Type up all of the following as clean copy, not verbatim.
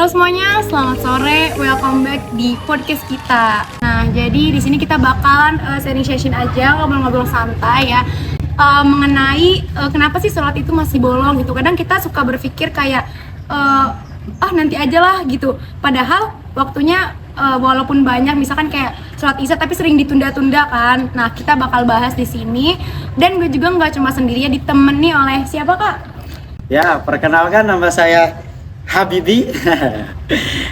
Halo semuanya, selamat sore. Welcome back di podcast kita. Nah, jadi di sini kita bakalan sharing session aja, ngobrol-ngobrol santai ya. Mengenai kenapa sih sholat itu masih bolong gitu. Kadang kita suka berpikir kayak nanti aja lah gitu. Padahal waktunya walaupun banyak, misalkan kayak sholat isya tapi sering ditunda-tunda kan. Nah, kita bakal bahas di sini. Dan gue juga nggak cuma sendiri ya, ditemani oleh siapa Kak? Ya, perkenalkan nama saya Habibi.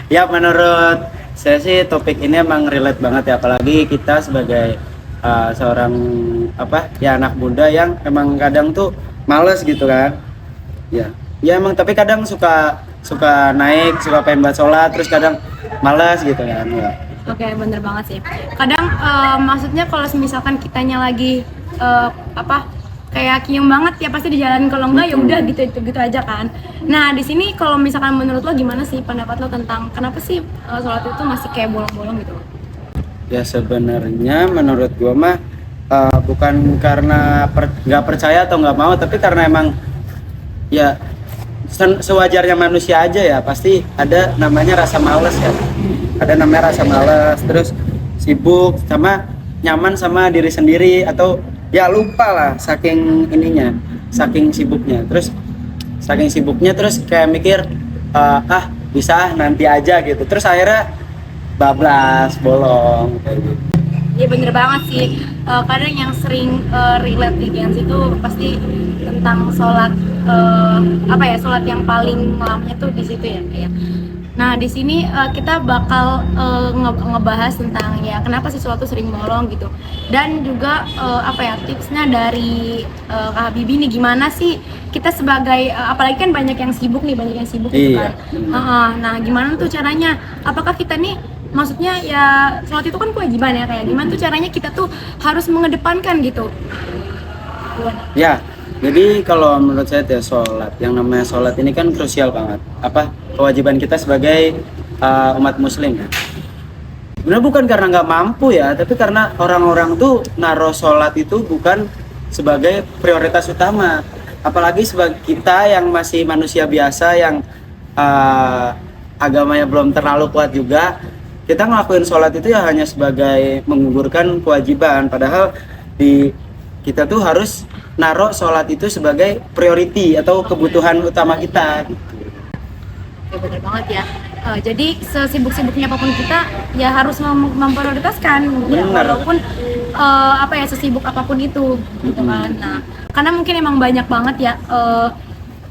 Ya, menurut saya sih topik ini emang relate banget ya, apalagi kita sebagai seorang anak muda yang emang kadang tuh males gitu kan. Ya emang, tapi kadang suka naik, suka pengen buat sholat, terus kadang males gitu kan ya. Oke, bener banget sih. Kadang maksudnya kalau misalkan kitanya lagi kayak kium banget ya pasti di jalan, kalau enggak ya udah gitu aja kan. Nah, di sini kalau misalkan menurut lo gimana sih pendapat lo tentang kenapa sih sholat itu masih kayak bolong-bolong gitu? Ya sebenarnya menurut gua mah bukan karena nggak percaya atau nggak mau, tapi karena emang ya sewajarnya manusia aja ya, pasti ada namanya rasa males ya. Ada namanya rasa males, terus sibuk sama nyaman sama diri sendiri, atau ya lupa lah saking sibuknya terus kayak mikir bisa nanti aja gitu, terus akhirnya bablas bolong kayak gitu. Iya bener banget sih. Kadang yang sering relate di Gens itu pasti tentang sholat sholat yang paling lamanya tuh di situ ya kayak. Nah, di sini kita bakal ngebahas tentang ya kenapa sih sholat tuh sering bolong gitu. Dan juga tipsnya dari Kak Habibie nih, gimana sih kita sebagai apalagi kan banyak yang sibuk gitu Iya. kan. Nah, gimana tuh caranya? Apakah kita nih, maksudnya ya sholat itu kan kewajiban ya, kayak gimana tuh caranya kita tuh harus mengedepankan gitu. Ya, jadi kalau menurut saya ya sholat, yang namanya sholat ini kan krusial banget. Kewajiban kita sebagai umat muslim ya. Sebenarnya bukan karena nggak mampu ya, tapi karena orang-orang tuh naruh sholat itu bukan sebagai prioritas utama. Apalagi sebagai kita yang masih manusia biasa yang agamanya belum terlalu kuat juga, kita ngelakuin sholat itu ya hanya sebagai menggugurkan kewajiban. Padahal kita tuh harus naruh sholat itu sebagai priority atau kebutuhan utama kita gitu. Ya bener banget ya. Jadi sesibuk-sibuknya apapun kita ya harus memprioritaskan ya, walaupun sesibuk apapun itu gitu kan. Nah, karena mungkin emang banyak banget ya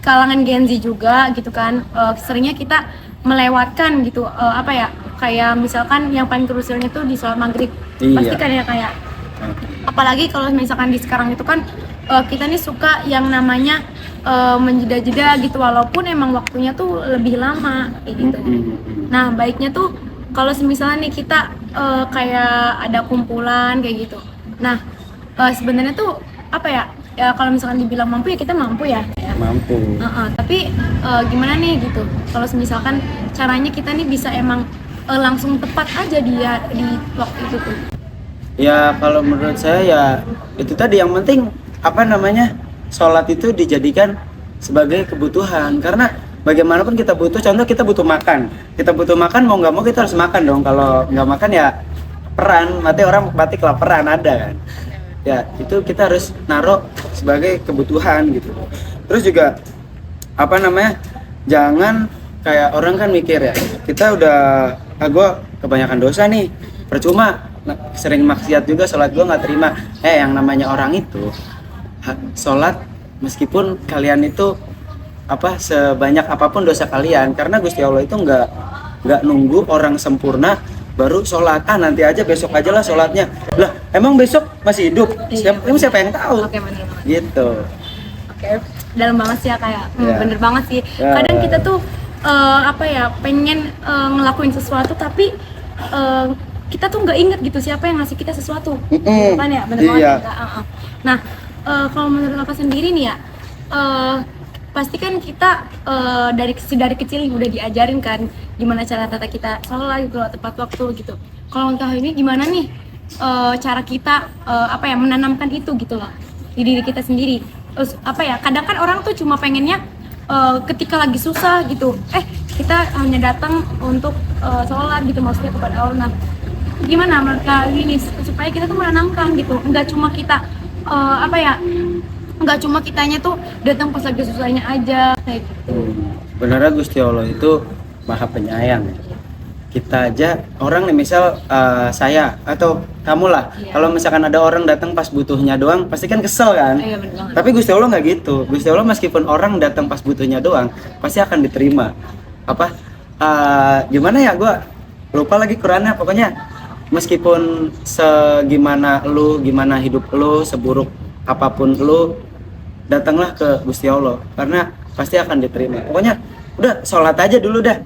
kalangan Gen Z juga gitu kan, seringnya kita melewatkan gitu kayak misalkan yang paling krusialnya tuh di sholat maghrib. Iya. Pasti kan ya kayak apalagi kalau misalkan di sekarang itu kan kita nih suka yang namanya menjeda-jeda gitu, walaupun emang waktunya tuh lebih lama kayak gitu. Nah, baiknya tuh kalau misalnya nih kita kayak ada kumpulan kayak gitu. Nah, sebenarnya tuh ya kalau misalkan dibilang mampu ya kita mampu ya. Mampu. Tapi gimana nih gitu? Kalau misalkan caranya kita nih bisa emang langsung tepat aja di waktu itu tuh. Ya kalau menurut saya ya itu tadi, yang penting sholat itu dijadikan sebagai kebutuhan, karena bagaimanapun kita butuh, contoh kita butuh makan mau nggak mau kita harus makan dong. Kalau nggak makan ya orang mati kelaparan ada kan ya, itu kita harus naruh sebagai kebutuhan gitu. Terus juga jangan kayak orang kan mikir ya, kita udah gue kebanyakan dosa nih, percuma sering maksiat juga, sholat gue nggak terima. Yang namanya orang itu sholat meskipun kalian itu sebanyak apapun dosa kalian, karena Gusti Allah itu nggak nunggu orang sempurna baru sholat. Nanti aja, besok aja lah sholatnya. Lah emang besok masih hidup? Siapa yang tahu? Oke, bener banget. Gitu. Oke, dalam banget sih ya kayak bener banget sih. Ya. Kadang kita tuh pengen ngelakuin sesuatu tapi kita tuh nggak inget gitu siapa yang ngasih kita sesuatu. Kan ya, bener banget. Iya. Nah, kalau menurut kakak sendiri nih ya, pasti kan kita dari kecil udah diajarin kan gimana cara tata kita sholat gitu, tepat waktu gitu. Kalau untuk ini gimana nih cara kita menanamkan itu gitu loh di diri kita sendiri. Terus kadang kan orang tuh cuma pengennya ketika lagi susah gitu, kita hanya datang untuk sholat gitu, maksudnya kepada Allah. Nah, gimana menurut kalian ini supaya kita tuh menanamkan gitu, nggak cuma kita nggak cuma kitanya tuh datang pas lagi susahnya aja kayak gitu. Benernya Gusti Allah itu maha penyayang ya. Kita aja orang nih, misal saya atau kamu lah, kalau misalkan ada orang datang pas butuhnya doang pasti kan kesel kan. Iya, bener banget. Tapi Gusti Allah nggak gitu. Gusti Allah meskipun orang datang pas butuhnya doang pasti akan diterima. Gimana ya, gue lupa lagi Qurannya, pokoknya meskipun segimana lu, gimana hidup lu, seburuk apapun lu, datanglah ke Gusti Allah karena pasti akan diterima. Pokoknya udah sholat aja dulu dah,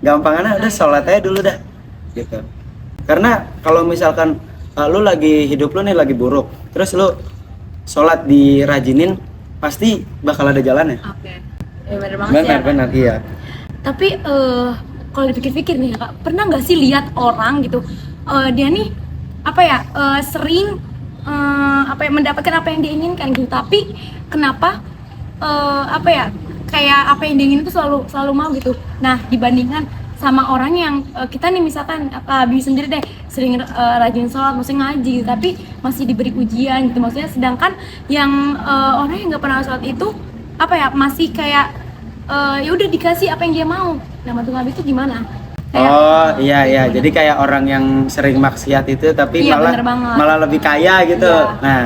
gampangannya udah sholat aja dulu dah gitu. Karena kalau misalkan lu lagi hidup lu nih lagi buruk, terus lu sholat dirajinin, pasti bakal ada jalannya. Oke. Ya, bener banget ya. Benar, iya. Tapi kalau dipikir-pikir nih ya Kak, pernah nggak sih lihat orang gitu, dia nih sering mendapatkan apa yang dia inginkan gitu, tapi kenapa kayak apa yang dia ingin itu selalu mau gitu. Nah, dibandingkan sama orang yang kita nih misalkan Abi sendiri deh sering rajin sholat, maksudnya ngaji gitu, tapi masih diberi ujian gitu, maksudnya sedangkan yang orang yang nggak pernah sholat itu masih kayak ya udah dikasih apa yang dia mau. Nah, mantu Abi itu gimana? Iya. Jadi kayak orang yang sering maksiat itu tapi iya, malah lebih kaya gitu. Iya. Nah,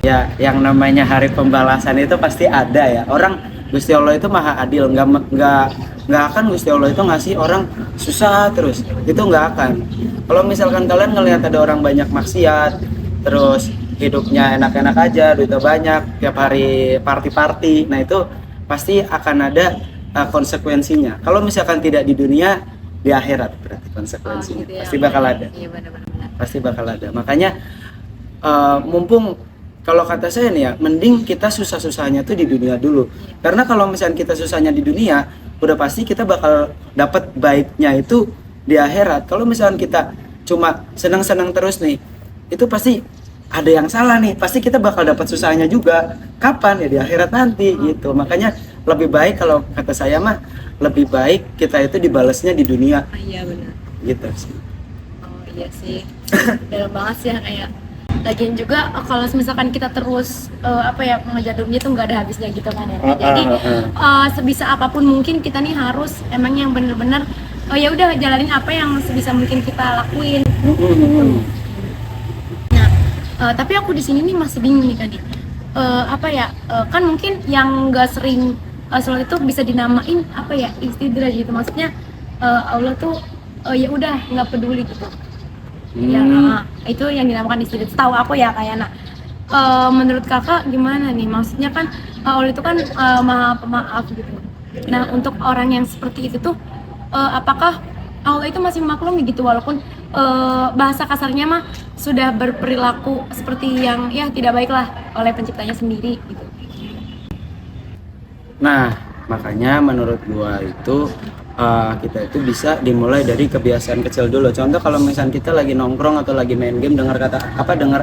ya yang namanya hari pembalasan itu pasti ada ya. Orang Gusti Allah itu maha adil, nggak akan Gusti Allah itu ngasih orang susah terus. Itu nggak akan. Kalau misalkan kalian ngelihat ada orang banyak maksiat, terus hidupnya enak-enak aja, duitnya banyak, tiap hari party-party, nah itu pasti akan ada konsekuensinya. Kalau misalkan tidak di dunia, di akhirat berarti konsekuensinya gitu ya, pasti bakal ada. Iya, benar. Pasti bakal ada. Makanya mumpung kalau kata saya nih ya, mending kita susah-susahnya tuh di dunia dulu. Karena kalau misalkan kita susahnya di dunia, udah pasti kita bakal dapat baiknya itu di akhirat. Kalau misalkan kita cuma senang-senang terus nih, itu pasti ada yang salah nih. Pasti kita bakal dapat susahnya juga. Kapan ya, di akhirat nanti gitu. Makanya lebih baik, kalau kata saya mah, lebih baik kita itu dibalasnya di dunia. Iya, benar. Gitu sih. Oh iya sih. Dalam banget sih ya, kayak lagian juga kalau misalkan kita terus mengejar dunia itu nggak ada habisnya gitu kan ya. Jadi sebisa apapun mungkin kita nih harus emang yang bener-bener ya udah jalanin apa yang sebisa mungkin kita lakuin. Nah, tapi aku di sini nih masih bingung nih Kak. Kan mungkin yang nggak sering sholat itu bisa dinamain istidraj gitu, maksudnya Allah tuh ya udah nggak peduli gitu. Ya, itu yang dinamakan istidraj. Tahu aku ya kayak menurut kakak gimana nih? Maksudnya kan Allah itu kan maha pemaaf gitu. Nah, untuk orang yang seperti itu tuh apakah Allah itu masih memaklumi gitu, walaupun bahasa kasarnya mah sudah berperilaku seperti yang ya tidak baiklah oleh penciptanya sendiri gitu. Nah, makanya menurut gua itu kita itu bisa dimulai dari kebiasaan kecil dulu. Contoh kalau misalnya kita lagi nongkrong atau lagi main game, dengar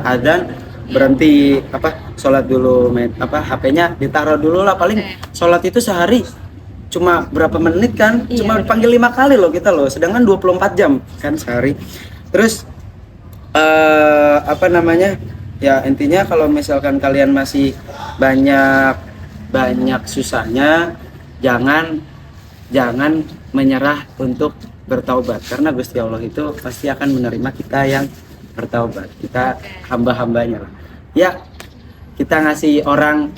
adzan, berhenti sholat dulu, HP-nya ditaruh dulu lah. Paling sholat itu sehari cuma berapa menit kan? Iya, cuma dipanggil 5 kali loh kita loh, sedangkan 24 jam kan sehari. Terus ya intinya kalau misalkan kalian masih banyak susahnya, jangan menyerah untuk bertaubat, karena Gusti Allah itu pasti akan menerima kita yang bertaubat. Kita hamba-hambanya lah. Ya, kita ngasih orang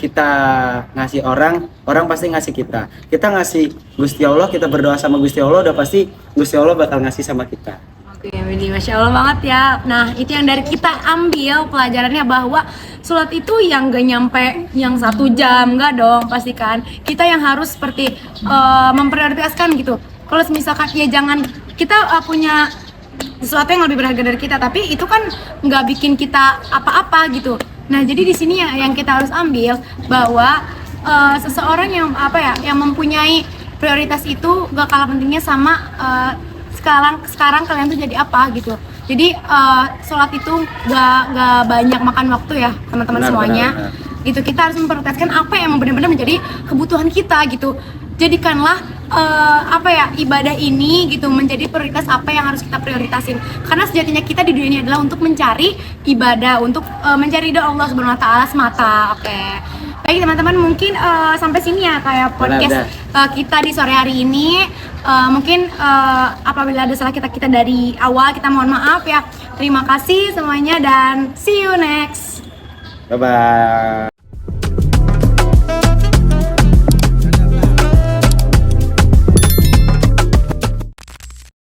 pasti ngasih kita. Kita ngasih Gusti Allah, kita berdoa sama Gusti Allah, udah pasti Gusti Allah bakal ngasih sama kita. Oke, ini Masya Allah banget ya. Nah, itu yang dari kita ambil pelajarannya, bahwa sholat itu yang gak nyampe yang 1 jam, enggak dong, pastikan kita yang harus seperti memprioritaskan gitu. Kalau misalkan ya jangan kita punya sesuatu yang lebih berharga dari kita, tapi itu kan nggak bikin kita apa-apa gitu. Nah, jadi di sini yang kita harus ambil bahwa seseorang yang yang mempunyai prioritas itu gak kalah pentingnya sama sekarang kalian tuh jadi apa gitu. Jadi sholat itu gak banyak makan waktu ya teman-teman semuanya. Gitu, kita harus memprioritaskan apa yang benar-benar menjadi kebutuhan kita gitu. jadikanlah ibadah ini gitu menjadi prioritas apa yang harus kita prioritasin, karena sejatinya kita di dunia ini adalah untuk mencari ibadah, untuk mencari ridho Allah Subhanahu wa taala semata. Oke. Baik teman-teman, mungkin sampai sini ya kayak podcast kita di sore hari ini. Mungkin apabila ada salah kita dari awal, kita mohon maaf ya. Terima kasih semuanya dan see you next. Bye bye.